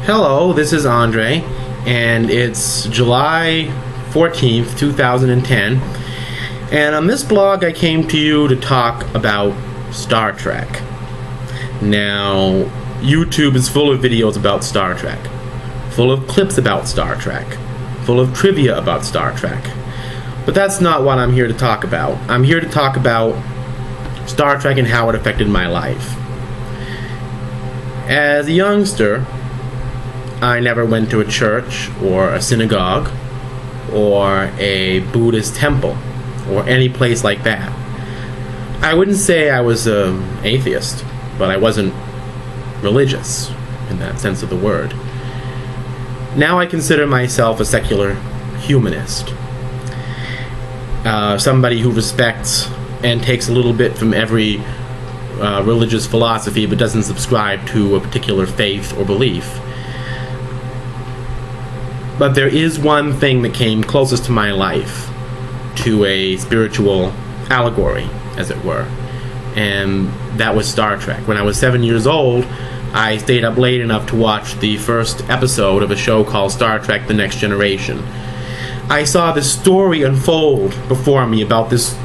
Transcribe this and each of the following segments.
Hello, this is Andre, and it's July 14th, 2010, and on this blog I came to you to talk about Star Trek. Now, YouTube is full of videos about Star Trek, full of clips about Star Trek, full of trivia about Star Trek, but that's not what I'm here to talk about. I'm here to talk about Star Trek and how it affected my life. As a youngster, I never went to a church or a synagogue or a Buddhist temple or any place like that. I wouldn't say I was an atheist, but I wasn't religious in that sense of the word. Now I consider myself a secular humanist. Somebody who respects and takes a little bit from every religious philosophy but doesn't subscribe to a particular faith or belief. But there is one thing that came closest to my life to a spiritual allegory, as it were, and that was Star Trek. When I was 7 years old, I stayed up late enough to watch the first episode of a show called Star Trek: The Next Generation. I saw this story unfold before me about this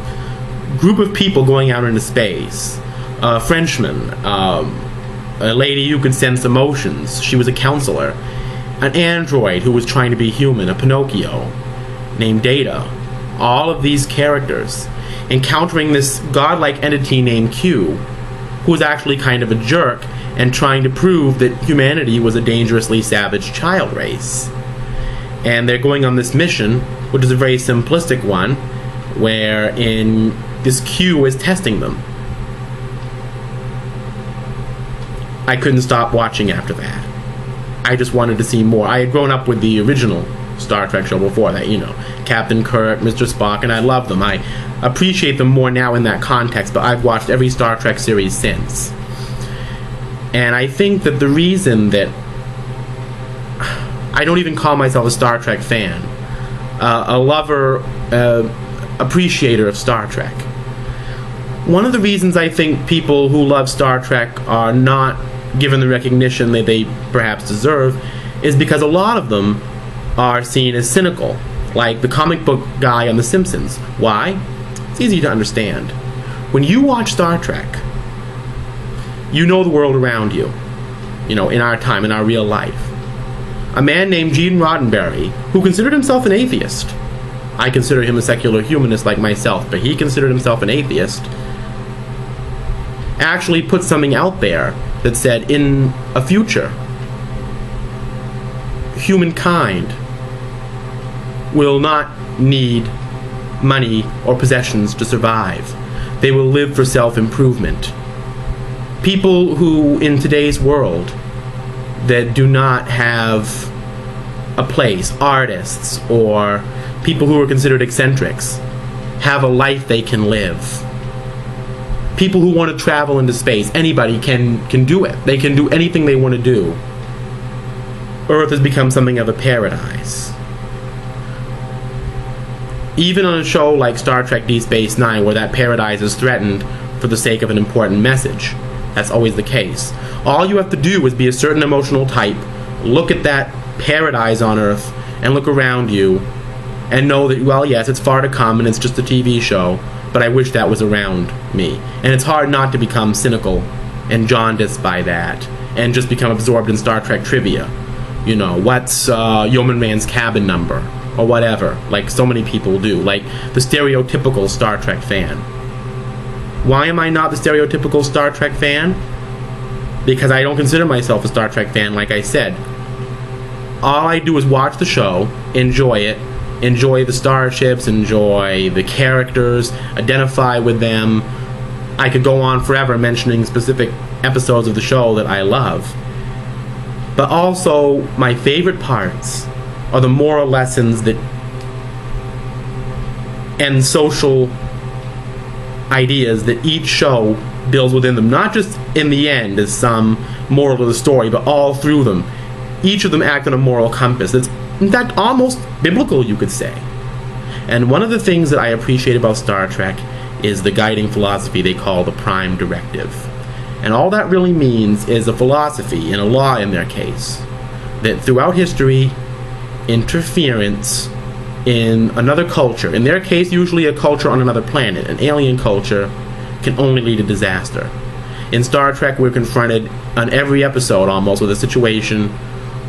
group of people going out into space. A Frenchman, a lady who could sense emotions, she was a counselor, an android who was trying to be human, a Pinocchio named Data. All of these characters encountering this godlike entity named Q, who was actually kind of a jerk and trying to prove that humanity was a dangerously savage child race. And they're going on this mission, which is a very simplistic one, wherein this Q is testing them. I couldn't stop watching after that. I just wanted to see more. I had grown up with the original Star Trek show before that, Captain Kirk, Mr. Spock, and I love them. I appreciate them more now in that context, but I've watched every Star Trek series since. And I think that the reason that I don't even call myself a Star Trek fan, a lover, appreciator of Star Trek. One of the reasons I think people who love Star Trek are not given the recognition that they perhaps deserve is because a lot of them are seen as cynical, like the comic book guy on The Simpsons. Why? It's easy to understand. When you watch Star Trek, you know the world around you, in our time, in our real life. A man named Gene Roddenberry, who considered himself an atheist. I consider him a secular humanist like myself, but he considered himself an atheist, actually put something out there that said, in a future, humankind will not need money or possessions to survive. They will live for self-improvement. People who, in today's world, that do not have a place, artists or people who are considered eccentrics, have a life they can live. People who want to travel into space, anybody can do it. They can do anything they want to do. Earth has become something of a paradise. Even on a show like Star Trek Deep Space Nine, where that paradise is threatened for the sake of an important message, that's always the case. All you have to do is be a certain emotional type, look at that paradise on Earth, and look around you, and know that, well, yes, it's far to come, and it's just a TV show, but I wish that was around me. And it's hard not to become cynical and jaundiced by that, and just become absorbed in Star Trek trivia. What's Yeoman Man's cabin number, or whatever, like so many people do, like the stereotypical Star Trek fan. Why am I not the stereotypical Star Trek fan? Because I don't consider myself a Star Trek fan, like I said. All I do is watch the show, enjoy it, enjoy the starships, enjoy the characters, identify with them. I could go on forever mentioning specific episodes of the show that I love. But also, my favorite parts are the moral lessons that and social ideas that each show builds within them. Not just in the end as some moral to the story, but all through them. Each of them act on a moral compass that's, in fact, almost biblical, you could say. And one of the things that I appreciate about Star Trek is the guiding philosophy they call the Prime Directive. And all that really means is a philosophy, and a law in their case, that throughout history, interference in another culture, in their case usually a culture on another planet, an alien culture, can only lead to disaster. In Star Trek, we're confronted on every episode almost with a situation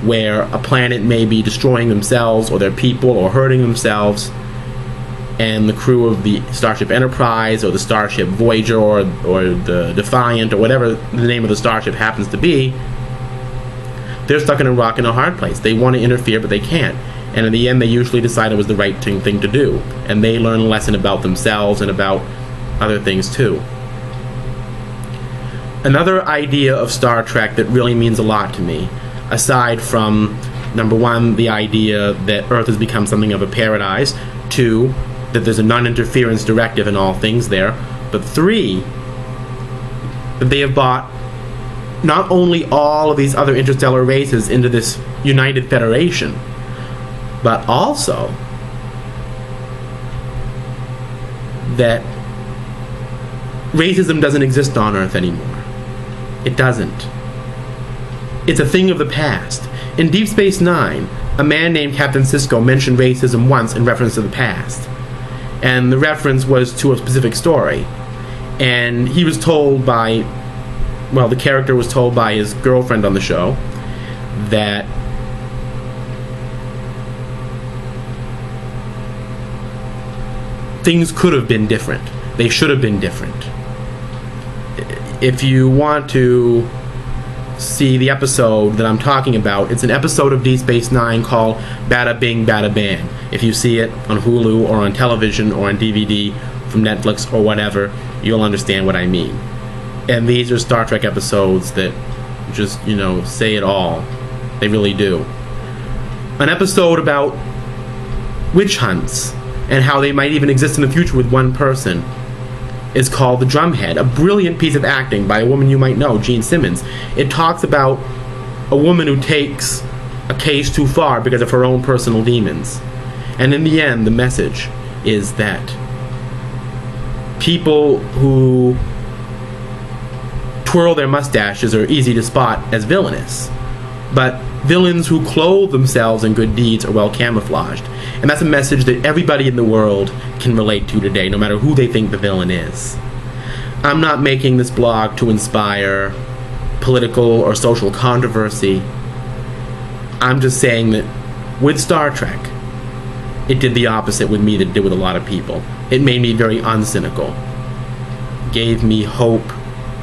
where a planet may be destroying themselves or their people or hurting themselves, and the crew of the Starship Enterprise or the Starship Voyager or the Defiant or whatever the name of the starship happens to be, they're stuck in a rock and a hard place. They want to interfere, but they can't. And in the end, they usually decide it was the right thing to do. And they learn a lesson about themselves and about other things too. Another idea of Star Trek that really means a lot to me, aside from, number one, the idea that Earth has become something of a paradise, two, that there's a non-interference directive in all things there, but three, that they have brought not only all of these other interstellar races into this united federation, but also that racism doesn't exist on Earth anymore. It doesn't. It's a thing of the past. In Deep Space Nine, a man named Captain Sisko mentioned racism once in reference to the past. And the reference was to a specific story. And he was told by, well, the character was told by his girlfriend on the show that things could have been different. They should have been different. If you want to see the episode that I'm talking about, it's an episode of Deep Space Nine called Bada Bing Bada Bang. If you see it on Hulu or on television or on DVD from Netflix or whatever, you'll understand what I mean. And these are Star Trek episodes that just, say it all. They really do. An episode about witch hunts and how they might even exist in the future with one person is called The Drumhead, a brilliant piece of acting by a woman you might know, Gene Simmons. It talks about a woman who takes a case too far because of her own personal demons. And in the end, the message is that people who twirl their mustaches are easy to spot as villainous, but villains who clothe themselves in good deeds are well camouflaged. And that's a message that everybody in the world can relate to today, no matter who they think the villain is. I'm not making this blog to inspire political or social controversy. I'm just saying that with Star Trek, it did the opposite with me that it did with a lot of people. It made me very uncynical. Gave me hope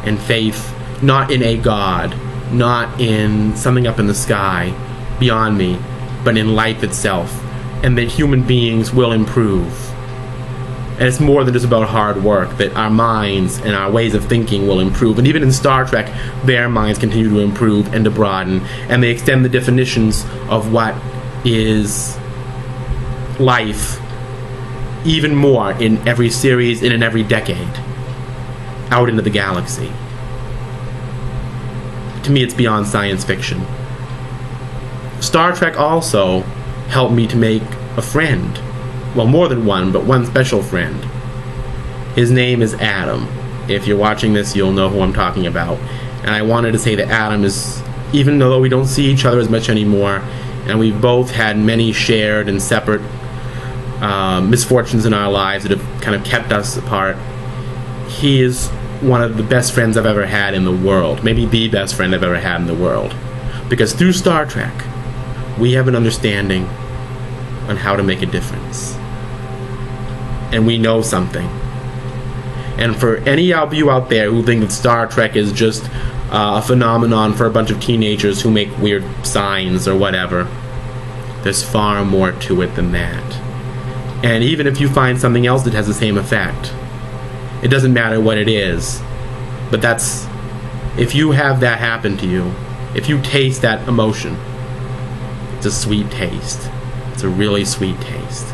and faith, not in a god, not in something up in the sky beyond me, but in life itself, and that human beings will improve. And it's more than just about hard work, that our minds and our ways of thinking will improve. And even in Star Trek, their minds continue to improve and to broaden, and they extend the definitions of what is life even more in every series and in every decade, out into the galaxy. To me, it's beyond science fiction. Star Trek also helped me to make a friend. Well, more than one, but one special friend. His name is Adam. If you're watching this, you'll know who I'm talking about. And I wanted to say that Adam is, even though we don't see each other as much anymore, and we've both had many shared and separate misfortunes in our lives that have kind of kept us apart, he is one of the best friends I've ever had in the world. Maybe the best friend I've ever had in the world. Because through Star Trek, we have an understanding on how to make a difference. And we know something. And for any of you out there who think that Star Trek is just a phenomenon for a bunch of teenagers who make weird signs or whatever, there's far more to it than that. And even if you find something else that has the same effect, it doesn't matter what it is, but that's, if you have that happen to you, if you taste that emotion, it's a sweet taste. It's a really sweet taste.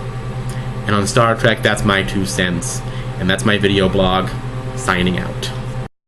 And on Star Trek, that's my 2 cents. And that's my video blog, signing out.